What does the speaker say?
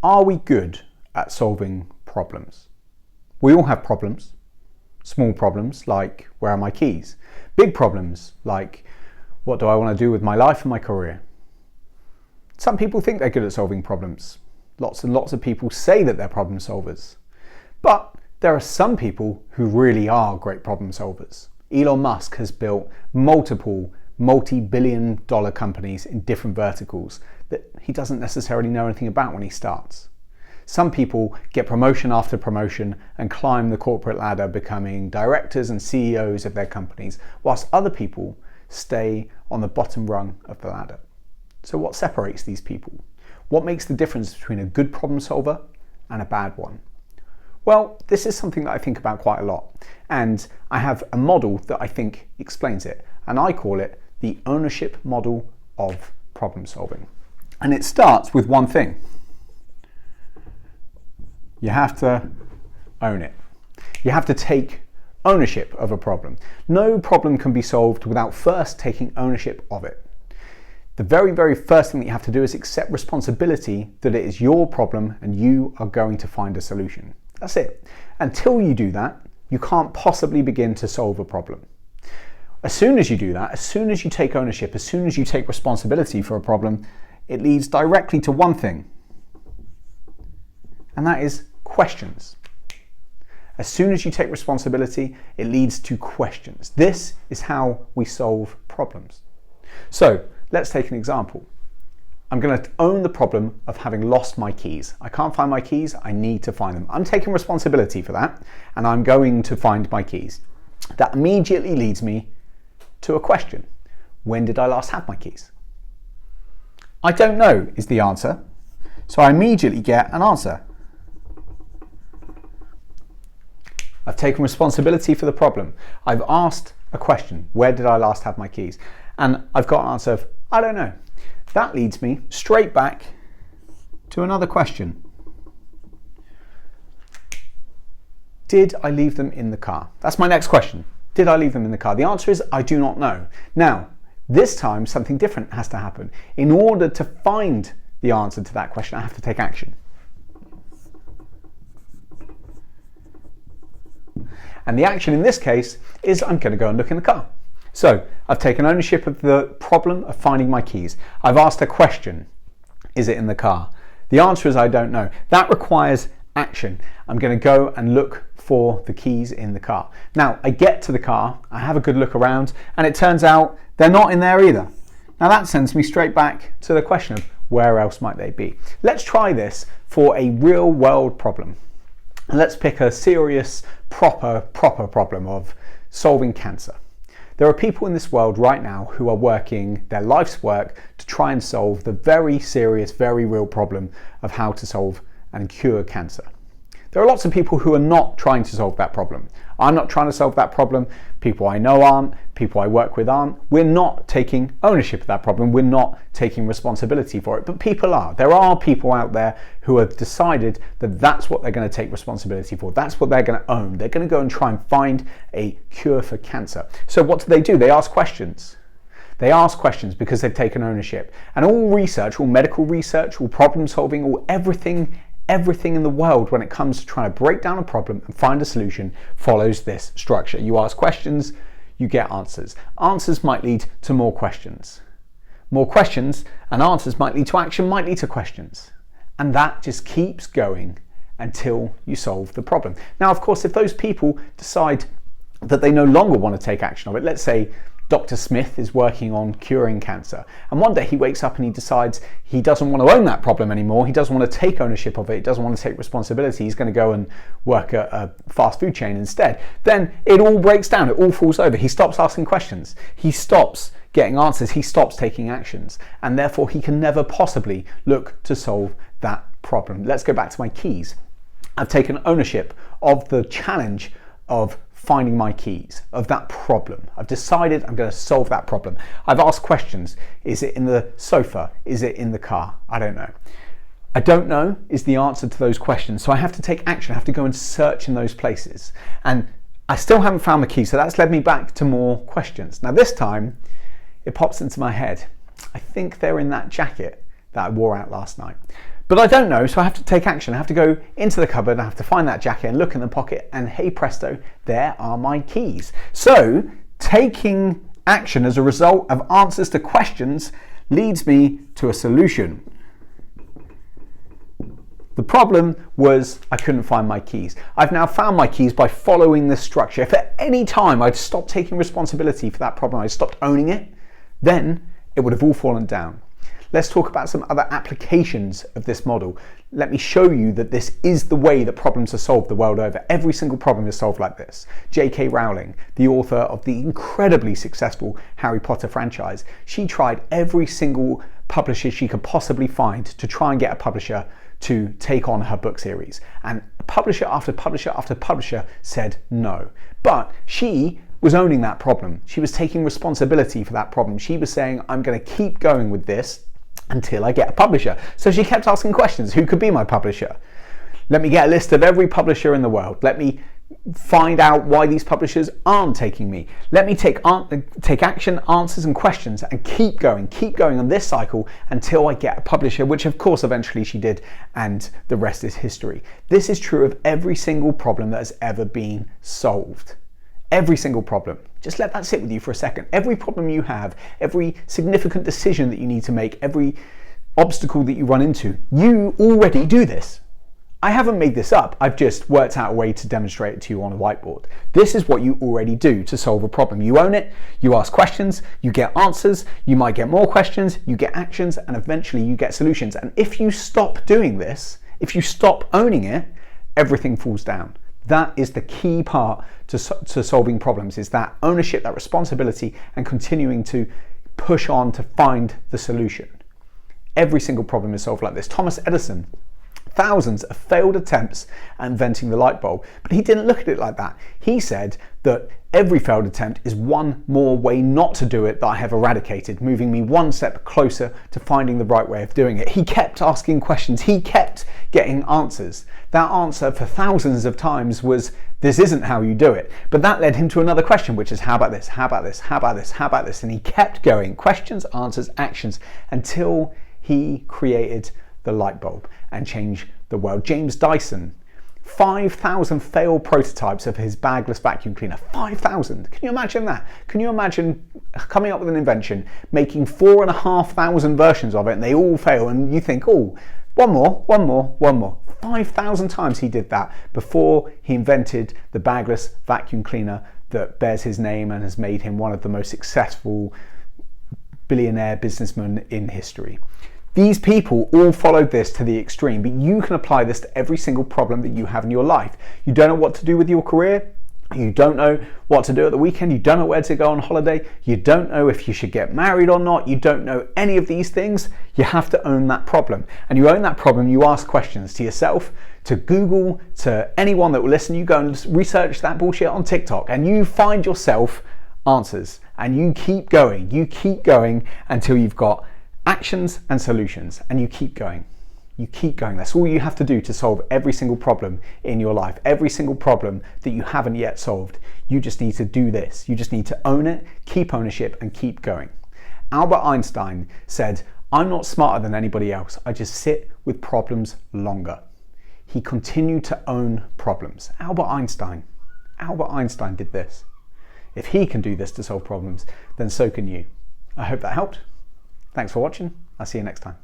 Are we good at solving problems? We all have problems. Small problems like, where are my keys? Big problems like, what do I want to do with my life and my career? Some people think they're good at solving problems. Lots and lots of people say that they're problem solvers. But there are some people who really are great problem solvers. Elon Musk has built multiple multi-billion-dollar companies in different verticals that he doesn't necessarily know anything about when he starts. Some people get promotion after promotion and climb the corporate ladder, becoming directors and CEOs of their companies, whilst other people stay on the bottom rung of the ladder. So what separates these people? What makes the difference between a good problem solver and a bad one? Well, this is something that I think about quite a lot, and I have a model that I think explains it, and I call it the ownership model of problem solving. And it starts with one thing. You have to own it. You have to take ownership of a problem. No problem can be solved without first taking ownership of it. The very, very first thing that you have to do is accept responsibility that it is your problem and you are going to find a solution. That's it. Until you do that, you can't possibly begin to solve a problem. As soon as you do that, as soon as you take ownership, as soon as you take responsibility for a problem, it leads directly to one thing, and that is questions. As soon as you take responsibility, it leads to questions. This is how we solve problems. So let's take an example. I'm going to own the problem of having lost my keys. I can't find my keys, I need to find them. I'm taking responsibility for that, and I'm going to find my keys. That immediately leads me to a question. When did I last have my keys? I don't know is the answer, so I immediately get an answer. I've taken responsibility for the problem. I've asked a question, where did I last have my keys? And I've got an answer of, I don't know. That leads me straight back to another question. Did I leave them in the car? That's my next question. Did I leave them in the car? The answer is, I do not know. Now, this time something different has to happen. In order to find the answer to that question, I have to take action. And the action in this case is I'm going to go and look in the car. So I've taken ownership of the problem of finding my keys. I've asked a question. Is it in the car? The answer is I don't know. That requires action. I'm going to go and look for the keys in the car. Now I get to the car, I have a good look around, and it turns out they're not in there either. Now that sends me straight back to the question of where else might they be? Let's try this for a real world problem. And let's pick a serious, proper problem of solving cancer. There are people in this world right now who are working their life's work to try and solve the very serious, very real problem of how to solve and cure cancer. There are lots of people who are not trying to solve that problem. I'm not trying to solve that problem. People I know aren't. People I work with aren't. We're not taking ownership of that problem. We're not taking responsibility for it. But people are. There are people out there who have decided that that's what they're going to take responsibility for. That's what they're going to own. They're going to go and try and find a cure for cancer. So what do? They ask questions. They ask questions because they've taken ownership. And all research, all medical research, all problem solving, all everything in the world when it comes to trying to break down a problem and find a solution follows this structure. You ask questions, you get answers. Answers might lead to more questions. More questions and answers might lead to action, might lead to questions. And that just keeps going until you solve the problem. Now, of course, if those people decide that they no longer want to take action of it, let's say Dr. Smith is working on curing cancer, and one day he wakes up and he decides he doesn't want to own that problem anymore, he doesn't want to take ownership of it, he doesn't want to take responsibility, he's going to go and work at a fast food chain instead, then it all breaks down, it all falls over. He stops asking questions, he stops getting answers, he stops taking actions, and therefore he can never possibly look to solve that problem. Let's go back to my keys. I've taken ownership of the challenge of finding my keys, of that problem. I've decided I'm going to solve that problem. I've asked questions. Is it in the sofa? Is it in the car? I don't know. I don't know is the answer to those questions. So I have to take action. I have to go and search in those places. And I still haven't found the key. So that's led me back to more questions. Now this time it pops into my head. I think they're in that jacket that I wore out last night. But I don't know, so I have to take action. I have to go into the cupboard, I have to find that jacket and look in the pocket, and hey presto, there are my keys. So taking action as a result of answers to questions leads me to a solution. The problem was I couldn't find my keys. I've now found my keys by following this structure. If at any time I'd stopped taking responsibility for that problem, I'd stopped owning it, then it would have all fallen down. Let's talk about some other applications of this model. Let me show you that this is the way that problems are solved the world over. Every single problem is solved like this. J.K. Rowling, the author of the incredibly successful Harry Potter franchise, she tried every single publisher she could possibly find to try and get a publisher to take on her book series. And publisher after publisher after publisher said no. But she was owning that problem. She was taking responsibility for that problem. She was saying, I'm going to keep going with this until I get a publisher. So she kept asking questions. Who could be my publisher? Let me get a list of every publisher in the world. Let me find out why these publishers aren't taking me. Let me take action, answers and questions and keep going on this cycle until I get a publisher, which of course eventually she did, and the rest is history. This is true of every single problem that has ever been solved. Every single problem. Just let that sit with you for a second. Every problem you have, every significant decision that you need to make, every obstacle that you run into, you already do this. I haven't made this up, I've just worked out a way to demonstrate it to you on a whiteboard. This is what you already do to solve a problem. You own it, you ask questions, you get answers, you might get more questions, you get actions, and eventually you get solutions. And if you stop doing this, if you stop owning it, everything falls down. That is the key part to solving problems, is that ownership, that responsibility, and continuing to push on to find the solution. Every single problem is solved like this. Thomas Edison, thousands of failed attempts at inventing the light bulb, but he didn't look at it like that. He said that every failed attempt is one more way not to do it that I have eradicated, moving me one step closer to finding the right way of doing it. He kept asking questions, he kept getting answers. That answer for thousands of times was, this isn't how you do it. But that led him to another question, which is, how about this, how about this, how about this, how about this? And he kept going, questions, answers, actions, until he created the light bulb and change the world. James Dyson, 5,000 failed prototypes of his bagless vacuum cleaner. 5,000. Can you imagine that? Can you imagine coming up with an invention, making 4,500 versions of it, and they all fail, and you think, oh, one more. 5,000 times he did that before he invented the bagless vacuum cleaner that bears his name and has made him one of the most successful billionaire businessmen in history. These people all followed this to the extreme, but you can apply this to every single problem that you have in your life. You don't know what to do with your career, you don't know what to do at the weekend, you don't know where to go on holiday, you don't know if you should get married or not, you don't know any of these things. You have to own that problem. And you own that problem, you ask questions to yourself, to Google, to anyone that will listen. You go and research that bullshit on TikTok and you find yourself answers, and you keep going until you've got actions and solutions, and you keep going. That's all you have to do to solve every single problem in your life, every single problem that you haven't yet solved. You just need to do this. You just need to own it, keep ownership, and keep going. Albert Einstein said, I'm not smarter than anybody else. I just sit with problems longer. He continued to own problems. Albert Einstein did this. If he can do this to solve problems, then so can you. I hope that helped. Thanks for watching. I'll see you next time.